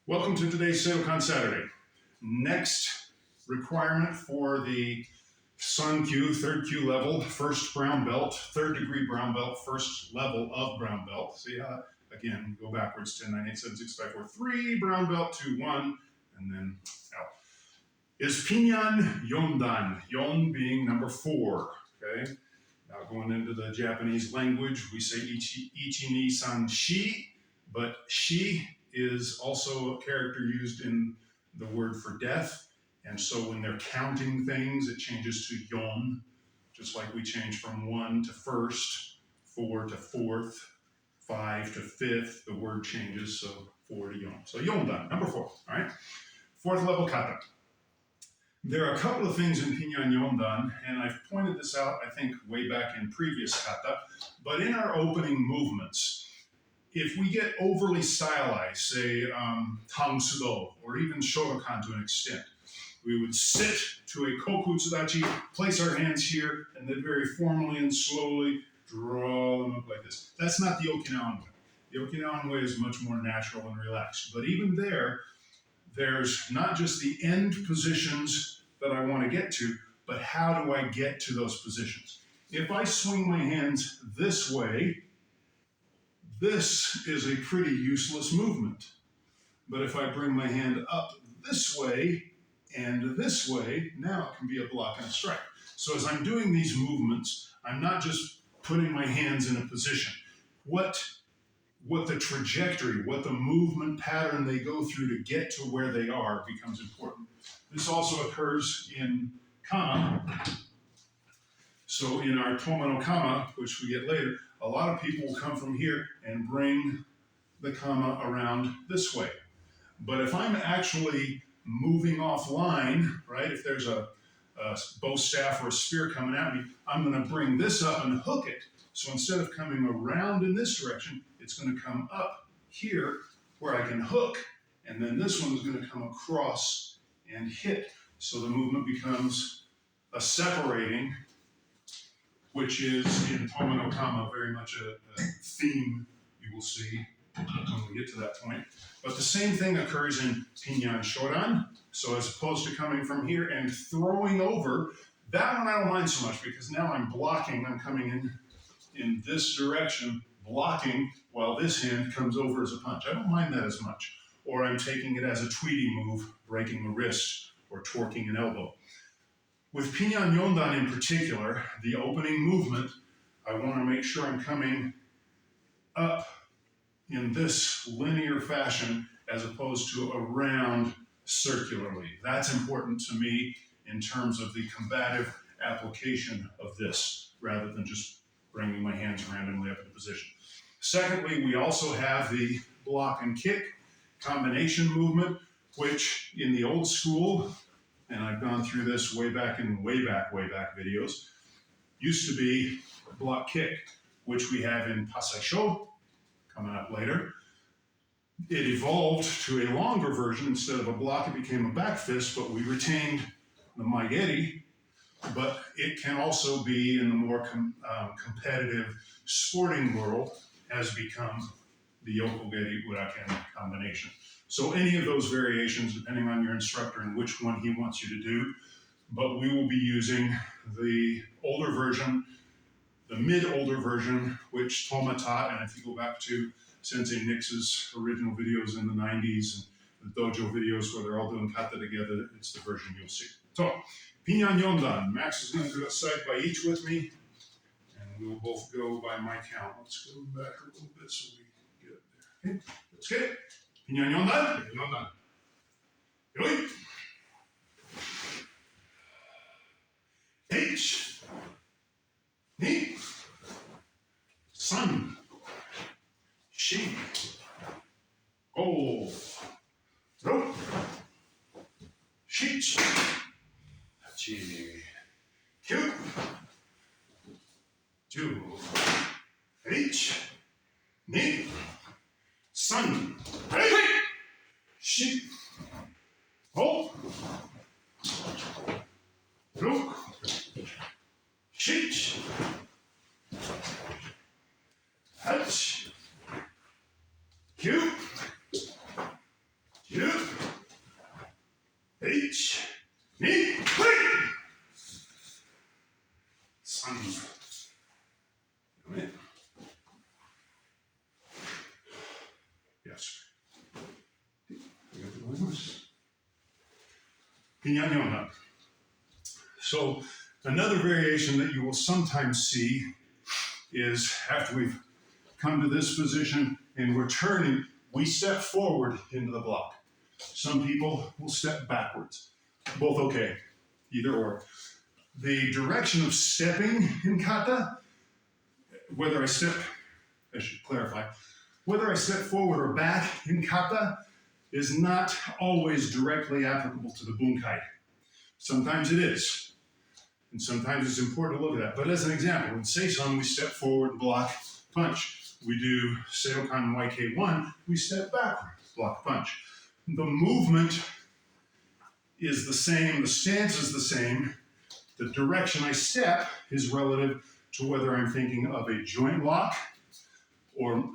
Welcome to today's Seidokan Saturday. Next requirement for the Sun Q, third Q level, first brown belt, third degree brown belt, first level of brown belt. See how, again, go backwards, 10, 9, 8, 7, 6, 5, 4, 3, brown belt, 2, 1, and then out. Is Pinan Yondan, Yon being number 4, okay? Now going into the Japanese language, we say ichi, ni, san, shi, but shi is also a character used in the word for death. And so when they're counting things, it changes to yon, just like we change from 1 to first, 4 to fourth, 5 to fifth, the word changes, so 4 to yon. So yondan, number 4, all right? Fourth level kata. There are a couple of things in Pinan Yondan, and I've pointed this out, I think, way back in previous kata, but in our opening movements, if we get overly stylized, say tang sudo, or even shotokan to an extent, we would sit to a koku tsudachi, place our hands here, and then very formally and slowly draw them up like this. That's not the Okinawan way. The Okinawan way is much more natural and relaxed. But even there, there's not just the end positions that I want to get to, but how do I get to those positions? If I swing my hands this way, this is a pretty useless movement. But if I bring my hand up this way and this way, now it can be a block and a strike. So as I'm doing these movements, I'm not just putting my hands in a position. What the trajectory, what the movement pattern they go through to get to where they are becomes important. This also occurs in kama. So in our toma no kama, which we get later, a lot of people will come from here and bring the kama around this way. But if I'm actually moving offline, right, if there's a bow staff or a spear coming at me, I'm going to bring this up and hook it. So instead of coming around in this direction, it's going to come up here where I can hook, and then this one is going to come across and hit. So the movement becomes a separating, which is in Toma no Kama very much a theme you will see when we get to that point. But the same thing occurs in Pinan Shodan. So as opposed to coming from here and throwing over, that one I don't mind so much because now I'm blocking, I'm coming in this direction, blocking while this hand comes over as a punch. I don't mind that as much. Or I'm taking it as a Tweety move, breaking a wrist or torquing an elbow. With Pinan Yondan in particular, the opening movement, I want to make sure I'm coming up in this linear fashion as opposed to around circularly. That's important to me in terms of the combative application of this, rather than just bringing my hands randomly up into position. Secondly, we also have the block and kick combination movement, which in the old school, and I've gone through this way back videos, used to be block kick, which we have in Pasaisho, coming up later. It evolved to a longer version. Instead of a block, it became a back fist, but we retained the maigeri, but it can also be in the more competitive sporting world, has become the yokogeri uraken combination. So any of those variations, depending on your instructor and which one he wants you to do, but we will be using the older version, the mid-older version, which Toma taught, and if you go back to Sensei Nix's original videos in the 90s and the dojo videos where they're all doing kata together, it's the version you'll see. So, Pinan Yondan. Max is going to do it side by each with me, and we will both go by my count. Let's go back a little bit so we get it there. Okay, let's get it. Pinan Yondan. Pinan Yondan. Yoi. H. Ni. San. Shi. Go. Ro. Shich. Hachi. Kyu. Ju. H. Ni. San. Hey. Shi. Ho. Ro. Shich. Hach. Q. Q. Pinan Yondan. So another variation that you will sometimes see is after we've come to this position and we're turning, we step forward into the block. Some people will step backwards. Both okay, either or. The direction of stepping in kata, I should clarify, whether I step forward or back in kata is not always directly applicable to the bunkai. Sometimes it is, and sometimes it's important to look at that. But as an example, in Seisan, we step forward, block, punch. We do Seidokan YK1, we step backward, block, punch. The movement is the same, the stance is the same. The direction I step is relative to whether I'm thinking of a joint lock or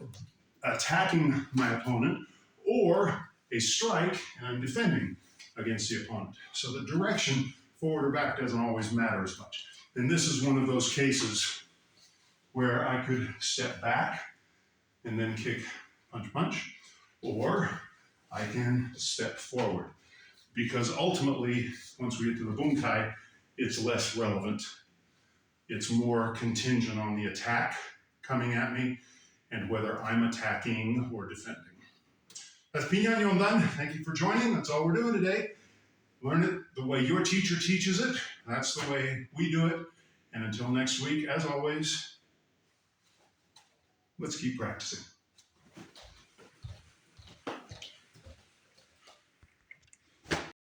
attacking my opponent or a strike and I'm defending against the opponent. So the direction, forward or back, doesn't always matter as much. And this is one of those cases where I could step back and then kick, punch, punch, or I can step forward. Because ultimately, once we get to the bunkai, it's less relevant. It's more contingent on the attack coming at me and whether I'm attacking or defending. That's Pinan Yondan. Thank you for joining. That's all we're doing today. Learn it the way your teacher teaches it. That's the way we do it. And until next week, as always, let's keep practicing.